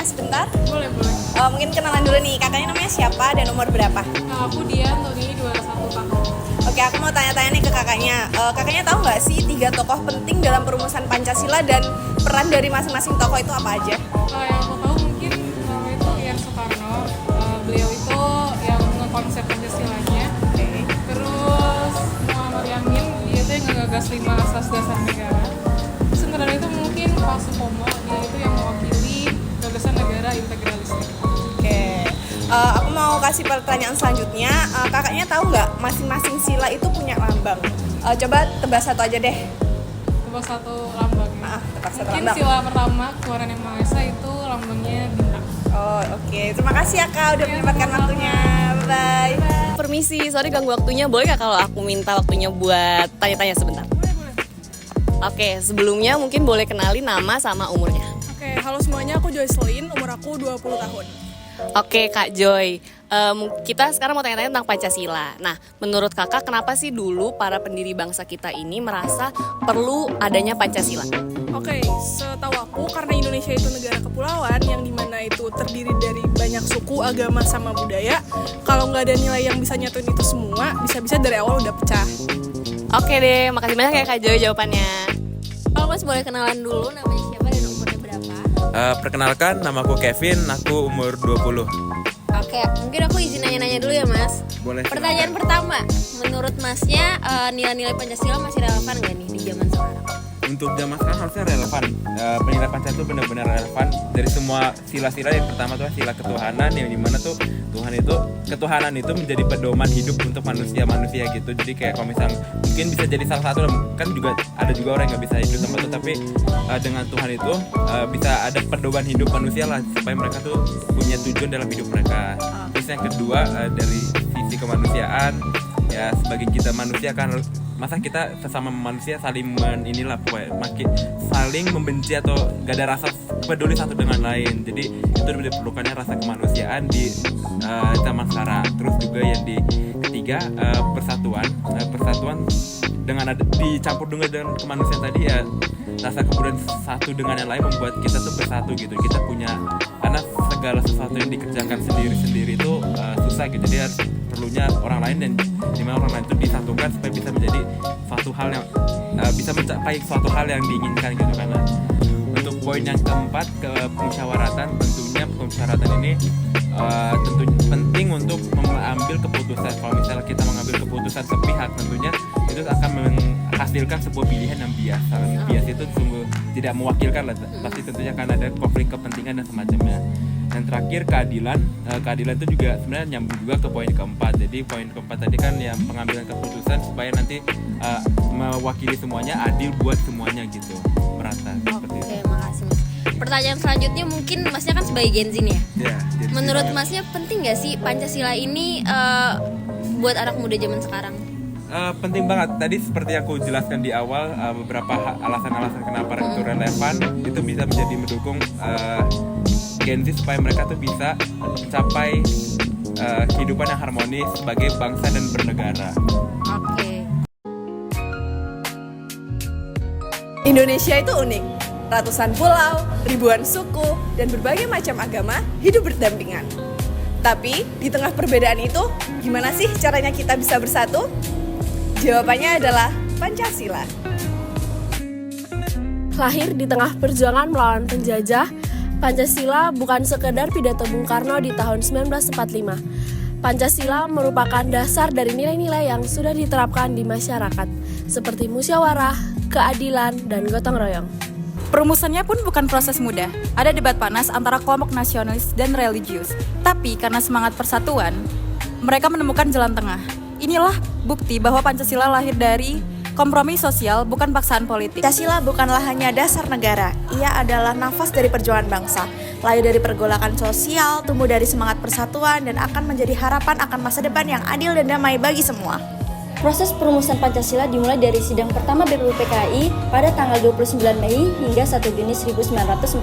tanya sebentar? Boleh. Mungkin kenalan dulu nih, kakaknya namanya siapa dan umur berapa? Aku Dian, tahun ini 21 tahun. Oke, aku mau tanya-tanya nih ke kakaknya. Kakaknya tahu nggak sih 3 tokoh penting dalam perumusan Pancasila dan peran dari masing-masing tokoh itu apa aja? Yang aku tahu mungkin pertama itu Ian Soekarno. Beliau itu yang ngekonsep Pancasilanya. Terus Muhammad Yamin, dia itu yang ngegagas 5 asas dasar negara. Sementara itu mungkin Pak Supomo, dia itu yang mewakili gagasan negara integralistik. Oke, aku mau kasih pertanyaan selanjutnya. Kakaknya tahu nggak masing-masing sila itu punya lambang? Coba tebak satu aja deh. Tebak satu lambangnya. Tebak satu Mungkin lambang. sila pertama keluaran yang Maha Esa itu lambangnya bintang. Oh, oke. Terima kasih ya Kak udah menyempatkan waktunya. Bye. Permisi, sorry ganggu waktunya. Boleh nggak kalau aku minta waktunya buat tanya-tanya sebentar? Boleh. Oke, sebelumnya mungkin boleh kenalin nama sama umurnya. Oke, halo semuanya, aku Joycelyn, umur aku 20 tahun. Oke Kak Joy, kita sekarang mau tanya-tanya tentang Pancasila. Nah, menurut kakak kenapa sih dulu para pendiri bangsa kita ini merasa perlu adanya Pancasila? Oke, setahu aku karena Indonesia itu negara kepulauan yang dimana itu terdiri dari banyak suku, agama, sama budaya. Kalau nggak ada nilai yang bisa nyatuin itu semua, bisa-bisa dari awal udah pecah. Oke deh, makasih banyak ya Kak Joy jawabannya. Kalau Mas boleh kenalan dulu namanya siapa dan umurnya berapa? Perkenalkan, namaku Kevin, aku umur 20. Oke, mungkin aku izin nanya-nanya dulu ya Mas. Boleh. Pertanyaan pertama, menurut Masnya nilai-nilai Pancasila masih relevan nggak nih di zaman sekarang? Untuk zaman sekarang harusnya relevan. Penilaian Pancasila itu benar-benar relevan dari semua sila-sila. Yang pertama tuh sila ketuhanan, yang dimana tuh ketuhanan itu menjadi pedoman hidup untuk manusia gitu. Jadi kayak kalau misal mungkin bisa jadi salah satu, kan juga ada juga orang yang nggak bisa hidup tanpa itu, tapi dengan Tuhan itu bisa ada pedoman hidup manusia lah, supaya mereka tuh punya tujuan dalam hidup mereka. Terus yang kedua dari sisi kemanusiaan, ya sebagai kita manusia kan masa kita sesama manusia saling makin saling membenci atau gak ada rasa peduli satu dengan lain. Jadi itu diperlukannya rasa kemanusiaan di zaman sekarang. Terus juga yang di ketiga persatuan dengan dicampur dengan kemanusiaan tadi, ya rasa kemudian satu dengan yang lain membuat kita tuh bersatu gitu. Kita punya, karena segala sesuatu yang dikerjakan sendiri itu susah gitu. Jadi harus perlunya orang lain, dan dimana orang lain itu disatukan supaya bisa menjadi suatu hal yang bisa mencapai suatu hal yang diinginkan gitu. Karena untuk poin yang keempat, ke musyawaratan, tentunya musyawaratan ini tentunya penting untuk mengambil keputusan. Kalau misalnya kita mengambil keputusan sepihak, tentunya itu akan menghasilkan sebuah pilihan yang bias. Bias itu sungguh tidak mewakilkan lah, pasti tentunya akan ada konflik kepentingan dan semacamnya. Dan terakhir keadilan itu juga sebenarnya nyambung juga ke poin keempat. Jadi poin keempat tadi kan yang pengambilan keputusan supaya nanti mewakili semuanya, adil buat semuanya gitu, merata. Oke, makasih Mas. Pertanyaan selanjutnya mungkin Masnya kan sebagai Gen Z nih ya. Ya, Menurut Masnya penting nggak sih Pancasila ini buat anak muda zaman sekarang? penting banget. Tadi seperti aku jelaskan di awal, beberapa alasan-alasan kenapa itu relevan, itu bisa menjadi mendukung Gen Z supaya mereka tuh bisa mencapai kehidupan yang harmonis sebagai bangsa dan bernegara. Oke. Indonesia itu unik. Ratusan pulau, ribuan suku, dan berbagai macam agama hidup berdampingan. Tapi di tengah perbedaan itu, gimana sih caranya kita bisa bersatu? Jawabannya adalah Pancasila. Lahir di tengah perjuangan melawan penjajah, Pancasila bukan sekedar pidato Bung Karno di tahun 1945. Pancasila merupakan dasar dari nilai-nilai yang sudah diterapkan di masyarakat, seperti musyawarah, keadilan, dan gotong royong. Perumusannya pun bukan proses mudah. Ada debat panas antara kelompok nasionalis dan religius. Tapi karena semangat persatuan, mereka menemukan jalan tengah. Inilah bukti bahwa Pancasila lahir dari kompromi sosial, bukan paksaan politik. Pancasila bukanlah hanya dasar negara, ia adalah nafas dari perjuangan bangsa. Lahir dari pergolakan sosial, tumbuh dari semangat persatuan, dan akan menjadi harapan akan masa depan yang adil dan damai bagi semua. Proses perumusan Pancasila dimulai dari sidang pertama BPUPKI pada tanggal 29 Mei hingga 1 Juni 1945.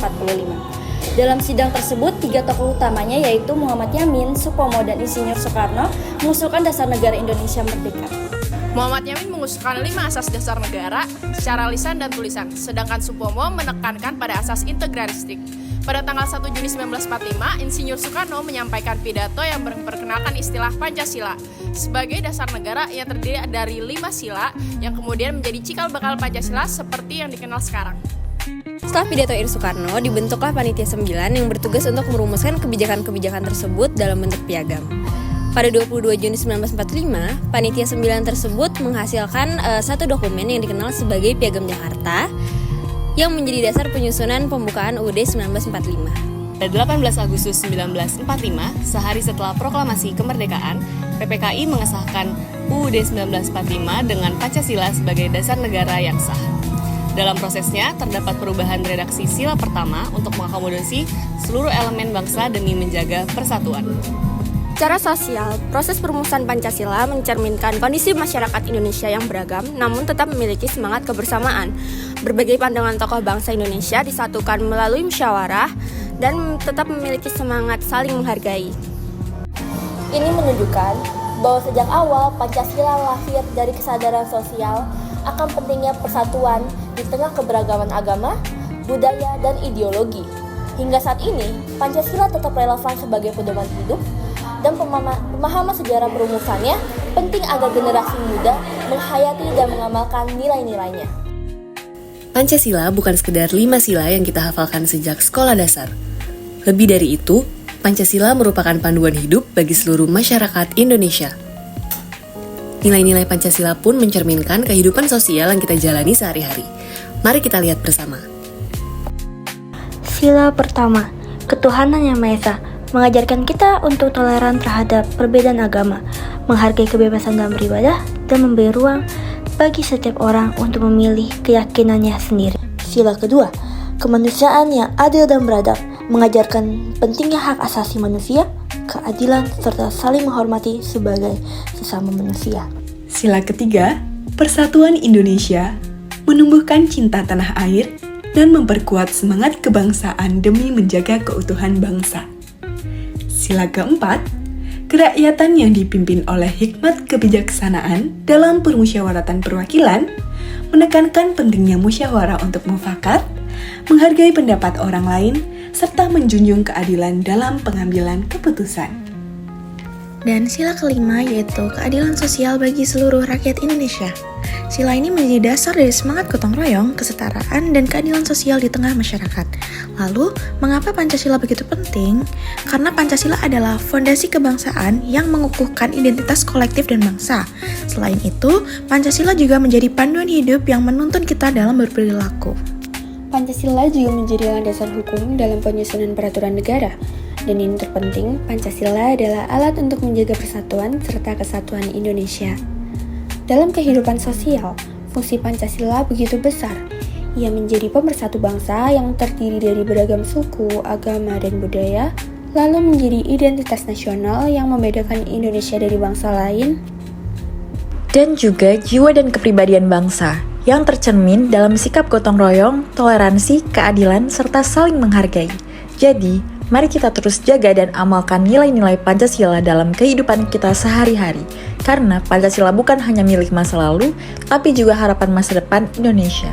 Dalam sidang tersebut, 3 tokoh utamanya yaitu Muhammad Yamin, Supomo, dan Insinyur Soekarno mengusulkan dasar negara Indonesia merdeka. Muhammad Yamin mengusulkan 5 asas dasar negara secara lisan dan tulisan, sedangkan Supomo menekankan pada asas integralistik. Pada tanggal 1 Juni 1945, Insinyur Soekarno menyampaikan pidato yang memperkenalkan istilah Pancasila sebagai dasar negara yang terdiri dari 5 sila yang kemudian menjadi cikal bakal Pancasila seperti yang dikenal sekarang. Setelah pidato Soekarno, dibentuklah Panitia 9 yang bertugas untuk merumuskan kebijakan-kebijakan tersebut dalam bentuk piagam. Pada 22 Juni 1945, Panitia 9 tersebut menghasilkan satu dokumen yang dikenal sebagai Piagam Jakarta yang menjadi dasar penyusunan pembukaan UUD 1945. Pada 18 Agustus 1945, sehari setelah proklamasi kemerdekaan, PPKI mengesahkan UUD 1945 dengan Pancasila sebagai dasar negara yang sah. Dalam prosesnya, terdapat perubahan redaksi sila pertama untuk mengakomodasi seluruh elemen bangsa demi menjaga persatuan. Secara sosial, proses perumusan Pancasila mencerminkan kondisi masyarakat Indonesia yang beragam namun tetap memiliki semangat kebersamaan. Berbagai pandangan tokoh bangsa Indonesia disatukan melalui musyawarah dan tetap memiliki semangat saling menghargai. Ini menunjukkan bahwa sejak awal Pancasila lahir dari kesadaran sosial akan pentingnya persatuan di tengah keberagaman agama, budaya, dan ideologi. Hingga saat ini, Pancasila tetap relevan sebagai pedoman hidup dan pemahaman sejarah perumusannya penting agar generasi muda menghayati dan mengamalkan nilai-nilainya. Pancasila bukan sekedar 5 sila yang kita hafalkan sejak sekolah dasar. Lebih dari itu, Pancasila merupakan panduan hidup bagi seluruh masyarakat Indonesia. Nilai-nilai Pancasila pun mencerminkan kehidupan sosial yang kita jalani sehari-hari. Mari kita lihat bersama. Sila pertama, ketuhanan yang Maha Esa, mengajarkan kita untuk toleran terhadap perbedaan agama, menghargai kebebasan dalam beribadah, dan memberi ruang bagi setiap orang untuk memilih keyakinannya sendiri. Sila kedua, kemanusiaan yang adil dan beradab, mengajarkan pentingnya hak asasi manusia, keadilan, serta saling menghormati sebagai sesama manusia. Sila ketiga, persatuan Indonesia, menumbuhkan cinta tanah air dan memperkuat semangat kebangsaan demi menjaga keutuhan bangsa. Sila keempat, kerakyatan yang dipimpin oleh hikmat kebijaksanaan dalam permusyawaratan perwakilan, menekankan pentingnya musyawarah untuk mufakat, menghargai pendapat orang lain, serta menjunjung keadilan dalam pengambilan keputusan. Dan sila kelima yaitu keadilan sosial bagi seluruh rakyat Indonesia. Sila ini menjadi dasar dari semangat gotong royong, kesetaraan, dan keadilan sosial di tengah masyarakat. Lalu, mengapa Pancasila begitu penting? Karena Pancasila adalah fondasi kebangsaan yang mengukuhkan identitas kolektif dan bangsa. Selain itu, Pancasila juga menjadi panduan hidup yang menuntun kita dalam berperilaku. Pancasila juga menjadi landasan hukum dalam penyusunan peraturan negara. Dan ini terpenting, Pancasila adalah alat untuk menjaga persatuan serta kesatuan Indonesia. Dalam kehidupan sosial, fungsi Pancasila begitu besar. Ia menjadi pemersatu bangsa yang terdiri dari beragam suku, agama, dan budaya, lalu menjadi identitas nasional yang membedakan Indonesia dari bangsa lain. Dan juga jiwa dan kepribadian bangsa yang tercermin dalam sikap gotong royong, toleransi, keadilan, serta saling menghargai. Jadi, mari kita terus jaga dan amalkan nilai-nilai Pancasila dalam kehidupan kita sehari-hari. Karena Pancasila bukan hanya milik masa lalu, tapi juga harapan masa depan Indonesia.